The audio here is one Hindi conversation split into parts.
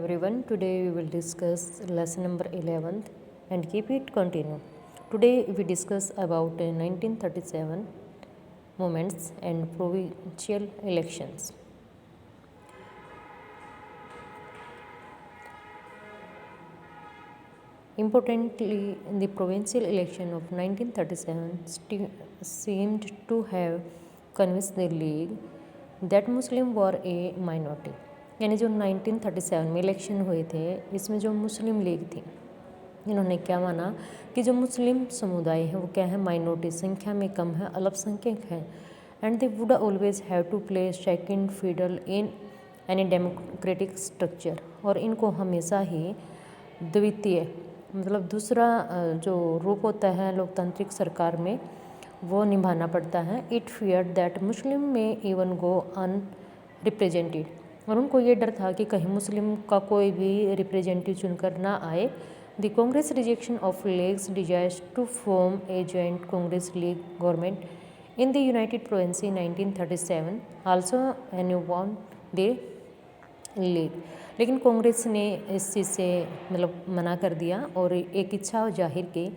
everyone. Today we will discuss lesson number 11th and keep it continue. Today we discuss about 1937 moments and provincial elections. Importantly, the provincial election of 1937 seemed to have convinced the League that Muslim were a minority. यानी जो 1937 में इलेक्शन हुए थे, इसमें जो मुस्लिम लीग थी, इन्होंने क्या माना कि जो मुस्लिम समुदाय है वो क्या है, माइनॉरिटी, संख्या में कम है, अल्पसंख्यक है, and they would always have to play second fiddle in any democratic structure, और इनको हमेशा ही द्वितीय मतलब दूसरा जो रूप होता है लोकतांत्रिक सरकार में वो निभाना पड़ता है. इट फियर दैट मुस्लिम में इवन गो अनरिप्रेजेंटेड, और उनको ये डर था कि कहीं मुस्लिम का कोई भी रिप्रेजेंटेटिव चुनकर ना आए. The Congress rejection of League's desires to form a joint Congress League government in the United Province 1937 also annoyed the League. लेकिन कांग्रेस ने इस चीज़ से मतलब मना कर दिया और एक इच्छा जाहिर की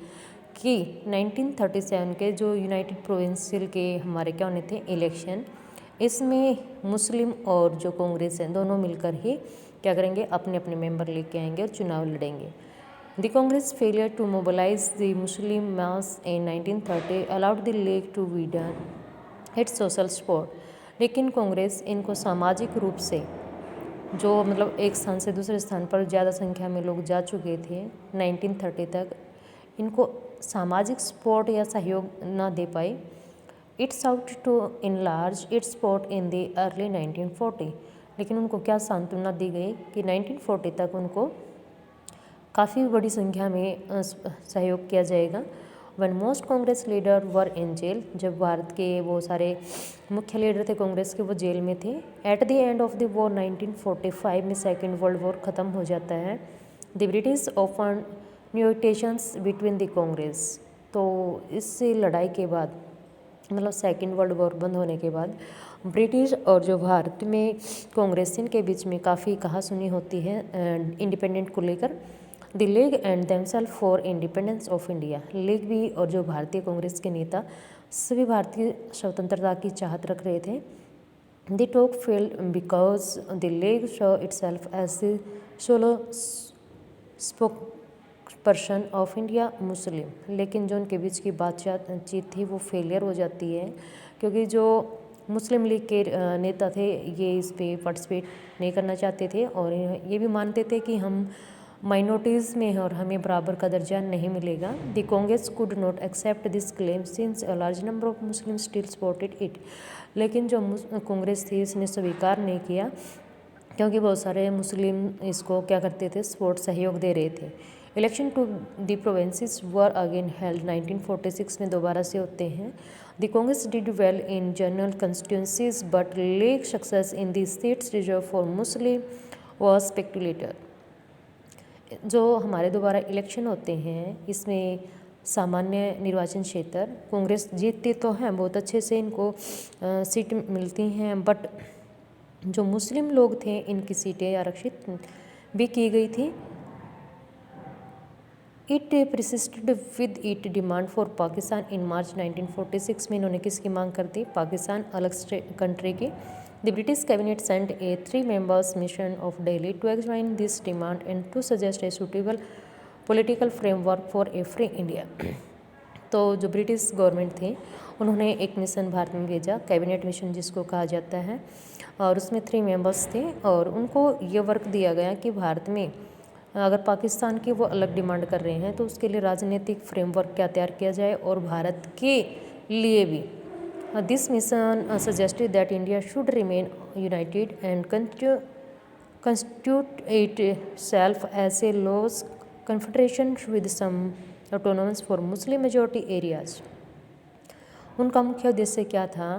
कि 1937 के जो यूनाइटेड प्रोविंसियल के हमारे क्या होने थे इलेक्शन, इसमें मुस्लिम और जो कांग्रेस हैं दोनों मिलकर ही क्या करेंगे, अपने अपने मेंबर लेके आएंगे और चुनाव लड़ेंगे. The Congress failure to mobilise the Muslim mass in 1930 allowed the League to widen its social support. लेकिन कांग्रेस इनको सामाजिक रूप से जो मतलब एक स्थान से दूसरे स्थान पर ज़्यादा संख्या में लोग जा चुके थे 1930 तक, इनको सामाजिक सपोर्ट या सहयोग ना दे पाए. It's out to enlarge its support in the early 1940. लेकिन उनको क्या सांत्वना दी गई कि 1940 तक उनको काफ़ी बड़ी संख्या में सहयोग किया जाएगा. One most Congress leader were in jail, जब भारत के वो सारे मुख्य लीडर थे कांग्रेस के वो जेल में थे. At the end of the war 1945 में सेकेंड वर्ल्ड वॉर ख़त्म हो जाता है. The British open negotiations between the Congress. तो इस लड़ाई के बाद मतलब सेकेंड वर्ल्ड वॉर बंद होने के बाद ब्रिटिश और जो भारत में कांग्रेसियन के बीच में काफ़ी कहासुनी होती है इंडिपेंडेंट को लेकर. The League and themself for independence of India. League भी और जो भारतीय कांग्रेस के नेता सभी भारतीय स्वतंत्रता की चाहत रख रहे थे. The talk failed because the League show itself as the solo spoke person of India Muslim. लेकिन जो उनके बीच की बातचीत थी वो फेलियर हो जाती है, क्योंकि जो मुस्लिम लीग के नेता थे ये इस पर पार्टिसिपेट नहीं करना चाहते थे और ये भी मानते थे कि हम माइनॉरिटीज़ में हैं और हमें बराबर का दर्जा नहीं मिलेगा. The Congress could not accept this claim since a large number of Muslim still supported it. लेकिन जो कांग्रेस थी इसने स्वीकार नहीं किया, क्योंकि बहुत सारे मुस्लिम इसको क्या करते थे, सपोर्ट सहयोग दे रहे थे. Election to the provinces were again held 1946 में दोबारा से होते हैं. The Congress did well in general constituencies but League success in the seats reserve for Muslim was spectacular. जो हमारे दोबारा इलेक्शन होते हैं इसमें सामान्य निर्वाचन क्षेत्र कांग्रेस जीतती तो हैं, बहुत अच्छे से इनको सीट मिलती हैं, बट जो मुस्लिम लोग थे इनकी सीटें आरक्षित भी की गई थी. It persisted with it demand for Pakistan in March 1946 में इन्होंने किसकी मांग कर दी, पाकिस्तान अलग कंट्री की. The British cabinet sent a 3 members mission of Delhi to examine this demand and to suggest a suitable political framework for a free India. तो जो ब्रिटिश गवर्नमेंट थी उन्होंने एक मिशन भारत में भेजा, कैबिनेट मिशन जिसको कहा जाता है, और उसमें 3 members थे और उनको ये वर्क दिया गया कि भारत में अगर पाकिस्तान की वो अलग डिमांड कर रहे हैं तो उसके लिए राजनीतिक फ्रेमवर्क क्या तैयार किया जाए और भारत के लिए भी. This mission suggested that India should remain United and constitute itself as a loose confederation with some autonomous for Muslim majority areas. उनका मुख्य उद्देश्य क्या था,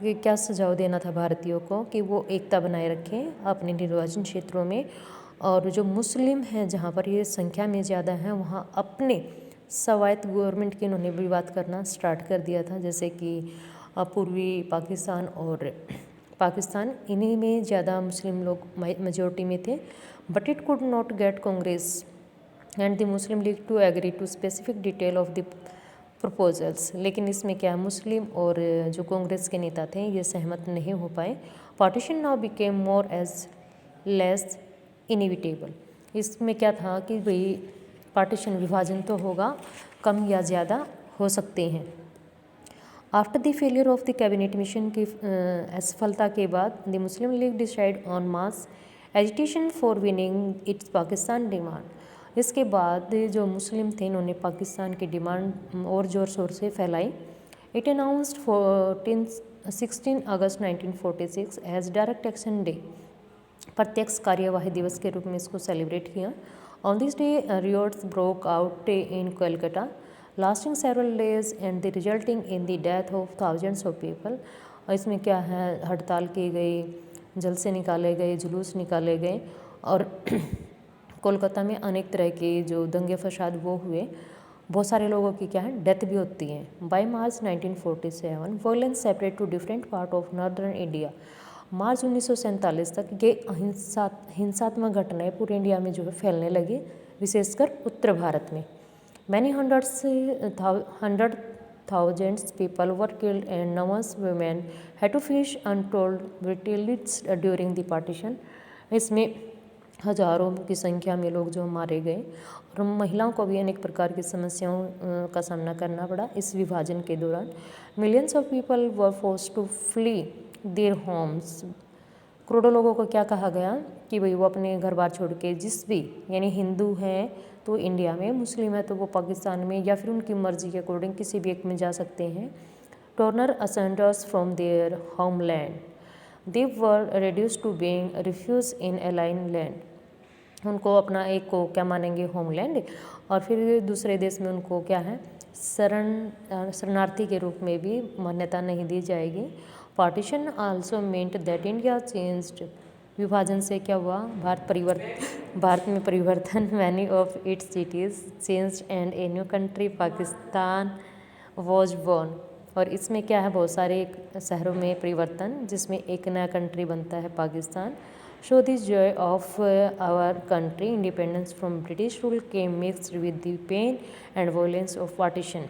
कि क्या सुझाव देना था भारतीयों को कि वो एकता बनाए रखें अपने निर्वाचन क्षेत्रों में, और जो मुस्लिम हैं जहाँ पर ये संख्या में ज़्यादा हैं वहाँ अपने स्वायत्त गवर्नमेंट की इन्होंने भी बात करना स्टार्ट कर दिया था. जैसे कि पूर्वी पाकिस्तान और पाकिस्तान, इन्हीं में ज़्यादा मुस्लिम लोग मेजॉरिटी में थे, but it could not get Congress and the Muslim League to agree to specific detail of the proposals। लेकिन इसमें क्या है, मुस्लिम और जो कांग्रेस के नेता थे ये सहमत नहीं हो पाए। Partition now became more as less inevitable. इसमें क्या था कि भाई पार्टीशन विभाजन तो होगा, कम या ज़्यादा हो सकते हैं। After the failure of the cabinet mission की असफलता के बाद the Muslim league decide on mass agitation for winning it's Pakistan demand. इसके बाद जो मुस्लिम थे इन्होंने पाकिस्तान की डिमांड और ज़ोर शोर से फैलाई। It announced 16 August 1946 as direct action day. प्रत्यक्ष कार्यवाही दिवस के रूप में इसको सेलिब्रेट किया। On this day riots broke out in Kolkata lasting several days and the resulting in the death of thousands of people। और इसमें क्या है, हड़ताल की गई, जलसे निकाले गए, जुलूस निकाले गए और कोलकाता में अनेक तरह के जो दंगे फसाद वो हुए। बहुत सारे लोगों की क्या है डेथ भी होती है। By March 1947 violence separate to different part of northern India. मार्च 1947 तक ये हिंसात्मक घटनाएं पूरे इंडिया में जो है फैलने लगी, विशेषकर उत्तर भारत में। Many hundred thousands people were killed and numerous women had to face untold brutalities during the partition। इसमें हजारों की संख्या में लोग जो मारे गए और महिलाओं को भी अनेक प्रकार की समस्याओं का सामना करना पड़ा इस विभाजन के दौरान। Millions of people were forced to flee their homes. करोड़ों लोगों को क्या कहा गया कि भाई वो अपने घर बार छोड़ के, जिस भी यानी हिंदू हैं तो इंडिया में, मुस्लिम है तो वो पाकिस्तान में, या फिर उनकी मर्जी के अकॉर्डिंग किसी भी एक में जा सकते हैं। Torn asunder from their homeland they were reduce to being refuge in alien land. उनको अपना एक को क्या मानेंगे, होमलैंड, और फिर दूसरे देश में उनको क्या है शरणार्थी के रूप में भी मान्यता नहीं दी जाएगी। Partition also meant that India changed. विभाजन से क्या हुआ, भारत में परिवर्तन। Many of its cities changed and a new country Pakistan was born. और इसमें क्या है, बहुत सारे शहरों में परिवर्तन जिसमें एक नया कंट्री बनता है Pakistan. So this joy of our country independence from British rule came mixed with the pain and violence of partition.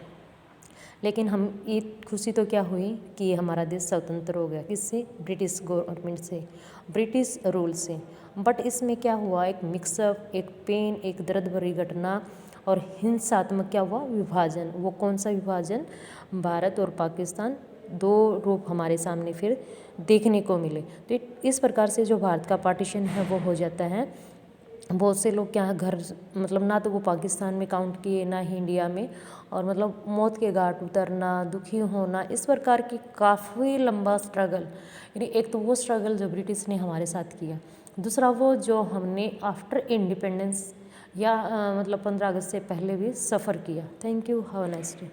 लेकिन हम ये खुशी तो क्या हुई कि हमारा देश स्वतंत्र हो गया, किससे, ब्रिटिश गवर्नमेंट से, ब्रिटिश रूल से। बट इसमें क्या हुआ, एक मिक्सअप, एक पेन, एक दर्द भरी घटना और हिंसात्मक क्या हुआ, विभाजन। वो कौन सा विभाजन, भारत और पाकिस्तान, दो रूप हमारे सामने फिर देखने को मिले। तो इस प्रकार से जो भारत का पार्टीशन है वो हो जाता है। बहुत से लोग क्या घर मतलब ना तो वो पाकिस्तान में काउंट किए ना ही इंडिया में, और मतलब मौत के घाट उतरना, दुखी होना, इस प्रकार की काफ़ी लंबा स्ट्रगल। यानी एक तो वो स्ट्रगल जो ब्रिटिश ने हमारे साथ किया, दूसरा वो जो हमने आफ्टर इंडिपेंडेंस या मतलब 15 अगस्त से पहले भी सफ़र किया। Thank you, have a nice day.